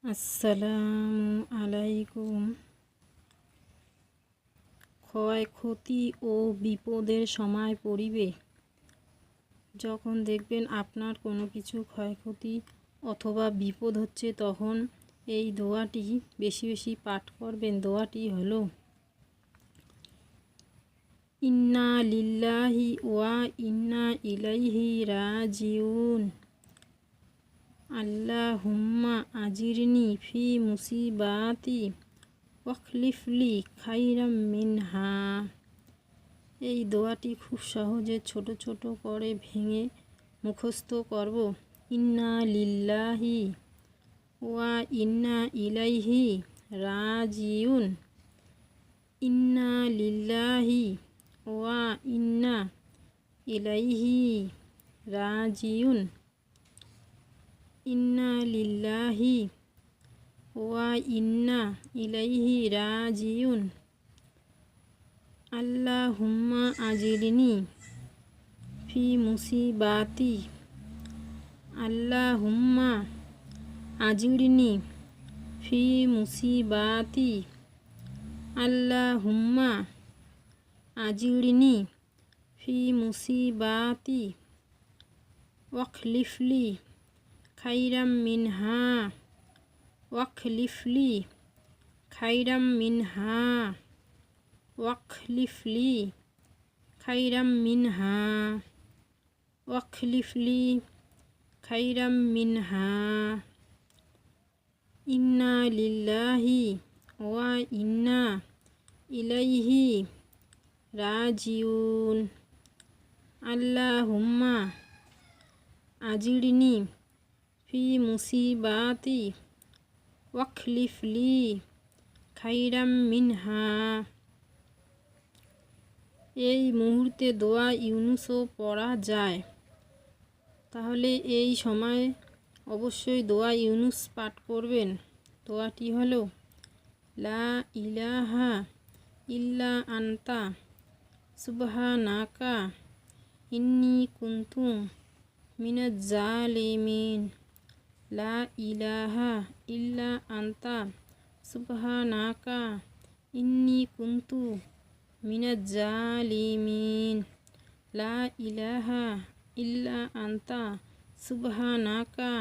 আসসালামু আলাইকুম। ক্ষয়ক্ষতি ও বিপদের সময় পড়িবে। যখন দেখবেন আপনার কোনো কিছু ক্ষয়ক্ষতি অথবা বিপদ হচ্ছে, তখন এই দোয়াটি বেশি বেশি পাঠ করবেন। দোয়াটি হলো ইন্না লিল্লাহি ওয়া ইন্না ইলাইহি রাজিউন। আল্লাহুম্মা আজিরনি ফি মুসিবাতি ওয়াখলিফলি খাইরাম মিনহা। এই দোয়াটি খুব সহজে ছোট ছোট করে ভেঙে মুখস্থ করব। ইন্না লিল্লাহি ওয়া ইন্না ইলাইহি রাজিউন। ইন্না লিল্লাহি ওয়া ইন্না ইলাইহি রাজিউন। ইন্না লিল্লাহি ওয়া ইন্না ইলাইহি রাজিউন। আল্লাহুম্মা আজিরনি ফি মুসিবাতি। আল্লাহুম্মা আজিরনি ফি মুসিবাতি। আল্লাহুম্মা আজিরনি ফি মুসিবাতি ওয়াখলিফলি খাইরাম মিনহা। ওয়াখলিফলি খাইরাম মিনহা। ওয়াখলিফলি খাইরাম মিনহা। ওয়াখলিফলি খাইরাম মিনহা। ইন্না লিল্লাহি ওয়া ইন্না ইলাইহি রাজিউন। আল্লাহুম্মা আজিরনি ফি মুসিবাতি ওয়াখলিফলি খাইরাম মিনহা। এই মুহূর্তে দোয়া ইউনুসও পড়া যায়, তাহলে এই সময় অবশ্যই দোয়া ইউনুস পাঠ করবেন। দোয়াটি হলো লা ইলাহা ইল্লা আনতা সুবহানাকা ইন্নী কুনতু মিনাজ জালিমিন। লা ইলাহা ইল্লা আনতা সুবহানাকা ইন্নী কুনতু মিনাজ জালিমিন। লা ইলাহা ইল্লা আনতা সুবহানাকা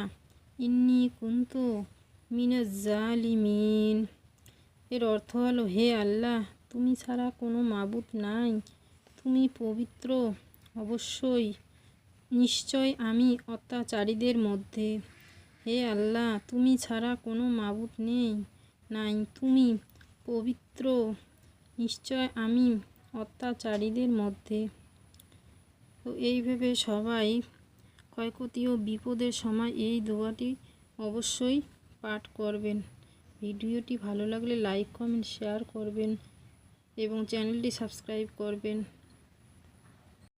ইন্নী কুনতু মিনাজ জালিমিন। এর অর্থ হলো, হে আল্লাহ, তুমি ছাড়া কোনো মাবুদ নাই, তুমি পবিত্র। নিশ্চয় আমি অত্যাচারীদের মধ্যে। হে আল্লাহ, তুমি ছাড়া কোনো মাবুদ নাই, তুমি পবিত্র। নিশ্চয় আমি অত্যাচারীদের মধ্যে। তো এইভাবে সবাই ক্ষয়ক্ষতি ও বিপদের সময় এই দোয়াটি অবশ্যই পাঠ করবেন। ভিডিওটি ভালো লাগলে লাইক, কমেন্ট, শেয়ার করবেন এবং চ্যানেলটি সাবস্ক্রাইব করবেন।